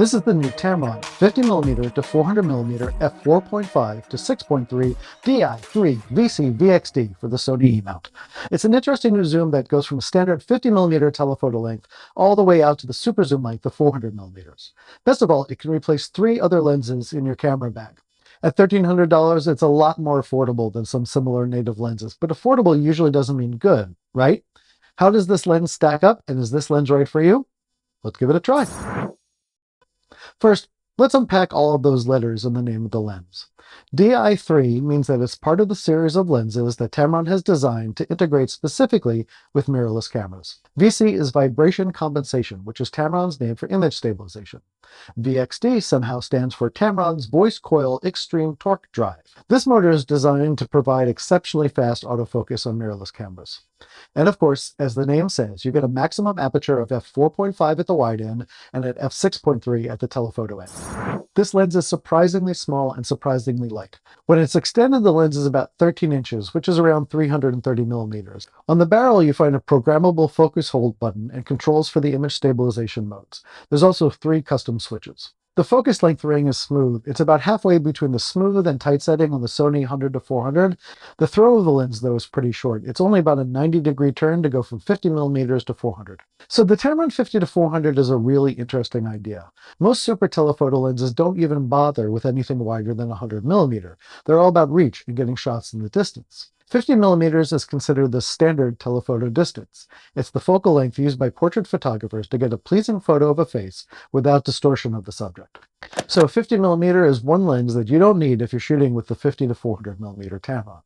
This is the new Tamron 50mm to 400mm f4.5 to 6.3 III VC VXD for the Sony E-Mount. It's an interesting new zoom that goes from a standard 50mm telephoto length all the way out to the super zoom length of 400mm. Best of all, it can replace 3 other lenses in your camera bag. At $1,300, it's a lot more affordable than some similar native lenses, but affordable usually doesn't mean good, right? How does this lens stack up, and is this lens right for you? Let's give it a try. First, let's unpack all of those letters in the name of the lens. Di3 means that it's part of the series of lenses that Tamron has designed to integrate specifically with mirrorless cameras. VC is vibration compensation, which is Tamron's name for image stabilization. VXD somehow stands for Tamron's Voice Coil Extreme Torque Drive. This motor is designed to provide exceptionally fast autofocus on mirrorless cameras. And of course, as the name says, you get a maximum aperture of f4.5 at the wide end and at f6.3 at the telephoto end. This lens is surprisingly small and surprisingly light. When it's extended, the lens is about 13 inches, which is around 330 millimeters. On the barrel, you find a programmable focus hold button and controls for the image stabilization modes. There's also 3 custom switches. The focus length ring is smooth. It's about halfway between the smooth and tight setting on the Sony 100 to 400. The throw of the lens, though, is pretty short. It's only about a 90-degree turn to go from 50mm to 400. So the Tamron 50 to 400 is a really interesting idea. Most super telephoto lenses don't even bother with anything wider than 100mm. They're all about reach and getting shots in the distance. 50mm is considered the standard telephoto distance. It's the focal length used by portrait photographers to get a pleasing photo of a face without distortion of the subject. So 50mm is one lens that you don't need if you're shooting with the 50 to 400mm Tamron.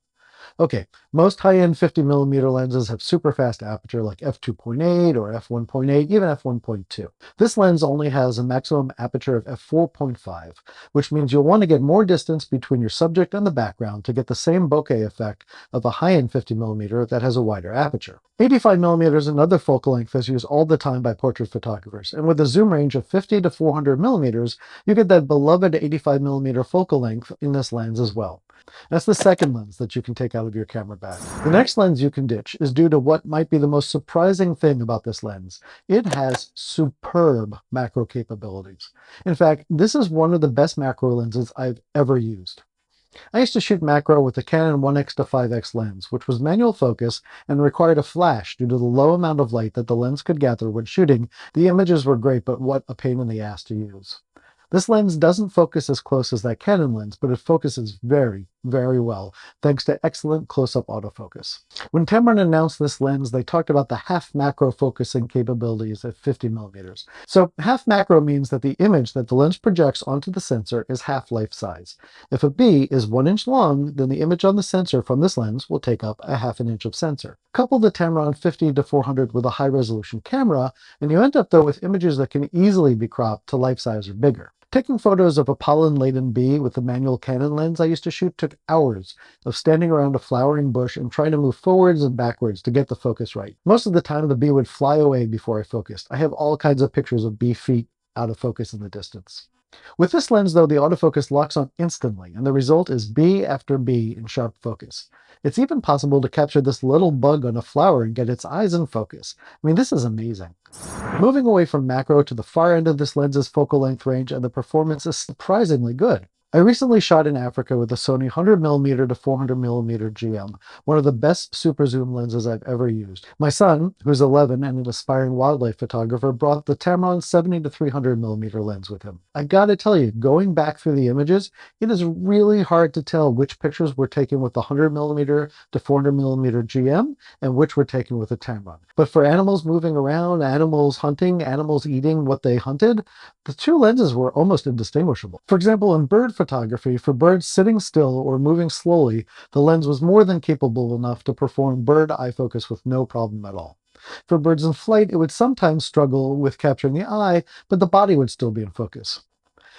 Okay, most high-end 50mm lenses have super fast aperture like f2.8 or f1.8, even f1.2. This lens only has a maximum aperture of f4.5, which means you'll want to get more distance between your subject and the background to get the same bokeh effect of a high-end 50mm that has a wider aperture. 85mm is another focal length that's used all the time by portrait photographers, and with a zoom range of 50 to 400mm, you get that beloved 85mm focal length in this lens as well. That's the second lens that you can take out of your camera bag. The next lens you can ditch is due to what might be the most surprising thing about this lens. It has superb macro capabilities. In fact, this is one of the best macro lenses I've ever used. I used to shoot macro with the Canon 1x to 5x lens, which was manual focus and required a flash due to the low amount of light that the lens could gather when shooting. The images were great, but what a pain in the ass to use. This lens doesn't focus as close as that Canon lens, but it focuses very, very well, thanks to excellent close-up autofocus. When Tamron announced this lens, they talked about the half macro focusing capabilities at 50mm. So half macro means that the image that the lens projects onto the sensor is half life size. If a bee is 1 inch long, then the image on the sensor from this lens will take up a half an inch of sensor. Couple the Tamron 50 to 400 with a high-resolution camera, and you end up though with images that can easily be cropped to life size or bigger. Taking photos of a pollen-laden bee with the manual Canon lens I used to shoot took hours of standing around a flowering bush and trying to move forwards and backwards to get the focus right. Most of the time the bee would fly away before I focused. I have all kinds of pictures of bee feet out of focus in the distance. With this lens though, the autofocus locks on instantly, and the result is bee after bee in sharp focus. It's even possible to capture this little bug on a flower and get its eyes in focus. I mean, this is amazing. Moving away from macro to the far end of this lens's focal length range, and the performance is surprisingly good. I recently shot in Africa with a Sony 100mm to 400mm GM, one of the best super zoom lenses I've ever used. My son, who's 11 and an aspiring wildlife photographer, brought the Tamron 70 to 300mm lens with him. I gotta tell you, going back through the images, it is really hard to tell which pictures were taken with the 100mm to 400mm GM and which were taken with the Tamron. But for animals moving around, animals hunting, animals eating what they hunted, the two lenses were almost indistinguishable. For example, in bird photography, for birds sitting still or moving slowly, the lens was more than capable enough to perform bird eye focus with no problem at all. For birds in flight, it would sometimes struggle with capturing the eye, but the body would still be in focus.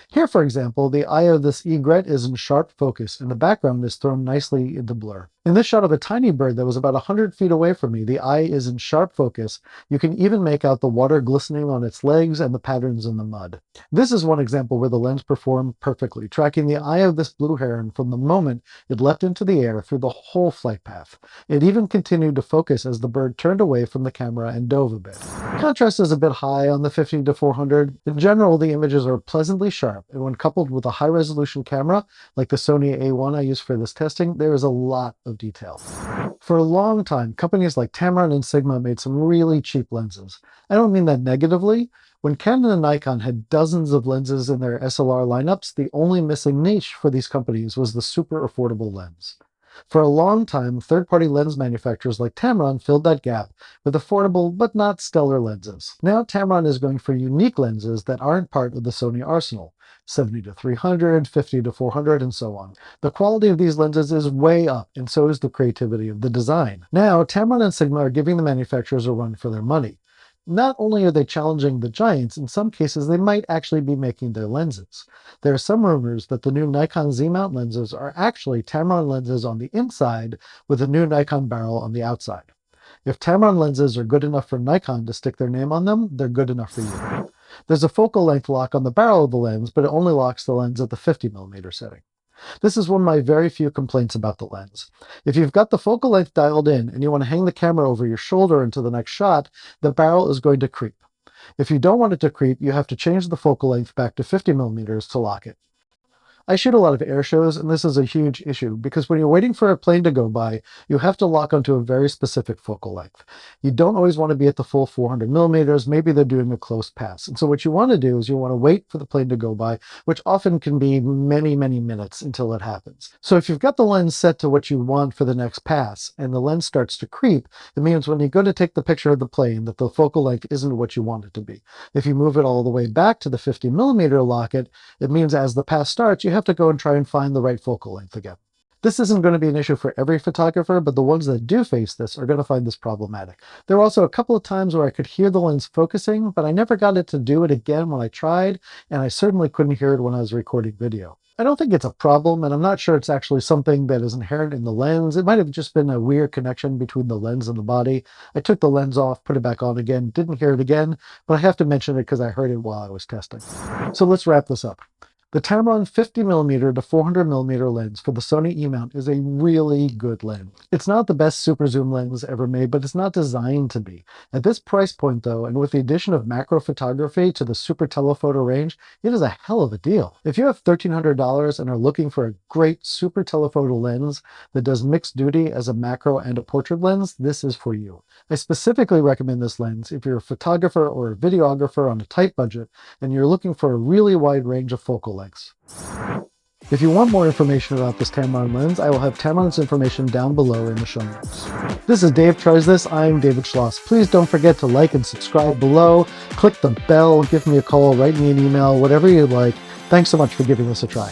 Here, for example, the eye of this egret is in sharp focus, and the background is thrown nicely into blur. In this shot of a tiny bird that was about 100 feet away from me, the eye is in sharp focus. You can even make out the water glistening on its legs and the patterns in the mud. This is one example where the lens performed perfectly, tracking the eye of this blue heron from the moment it leapt into the air through the whole flight path. It even continued to focus as the bird turned away from the camera and dove a bit. contrast is a bit high on the 50 to 400. In general, the images are pleasantly sharp, and when coupled with a high-resolution camera, like the Sony A1 I use for this testing, there is a lot of detail. For a long time, companies like Tamron and Sigma made some really cheap lenses. I don't mean that negatively. When Canon and Nikon had dozens of lenses in their SLR lineups, the only missing niche for these companies was the super affordable lens. For a long time, third-party lens manufacturers like Tamron filled that gap with affordable but not stellar lenses. Now Tamron is going for unique lenses that aren't part of the Sony arsenal, 70 to 300, 50 to 400, and so on. The quality of these lenses is way up, and so is the creativity of the design. Now, Tamron and Sigma are giving the manufacturers a run for their money. Not only are they challenging the giants, in some cases they might actually be making their lenses. There are some rumors that the new Nikon Z-mount lenses are actually Tamron lenses on the inside with a new Nikon barrel on the outside. If Tamron lenses are good enough for Nikon to stick their name on them, they're good enough for you. There's a focal length lock on the barrel of the lens, but it only locks the lens at the 50mm setting. This is one of my very few complaints about the lens. If you've got the focal length dialed in and you want to hang the camera over your shoulder into the next shot, the barrel is going to creep. If you don't want it to creep, you have to change the focal length back to 50mm to lock it. I shoot a lot of air shows, and this is a huge issue because when you're waiting for a plane to go by, you have to lock onto a very specific focal length. You don't always want to be at the full 400mm, maybe they're doing a close pass. And so what you want to do is you want to wait for the plane to go by, which often can be many, many minutes until it happens. So if you've got the lens set to what you want for the next pass, and the lens starts to creep, it means when you go to take the picture of the plane that the focal length isn't what you want it to be. If you move it all the way back to the 50mm locket, it means as the pass starts, you have to go and try and find the right focal length again. This isn't going to be an issue for every photographer, but the ones that do face this are going to find this problematic. There were also a couple of times where I could hear the lens focusing, but I never got it to do it again when I tried, and I certainly couldn't hear it when I was recording video. I don't think it's a problem, and I'm not sure it's actually something that is inherent in the lens. It might have just been a weird connection between the lens and the body. I took the lens off, put it back on again, didn't hear it again, but I have to mention it because I heard it while I was testing. So let's wrap this up. The Tamron 50mm to 400mm lens for the Sony E-Mount is a really good lens. It's not the best super zoom lens ever made, but it's not designed to be. At this price point though, and with the addition of macro photography to the super telephoto range, it is a hell of a deal. If you have $1,300 and are looking for a great super telephoto lens that does mixed duty as a macro and a portrait lens, this is for you. I specifically recommend this lens if you're a photographer or a videographer on a tight budget and you're looking for a really wide range of focal lengths. If you want more information about this Tamron lens, I will have Tamron's information down below in the show notes. This is Dave Tries This. I'm David Schloss. Please don't forget to like and subscribe below. Click the bell, give me a call, write me an email, whatever you'd like. Thanks so much for giving this a try.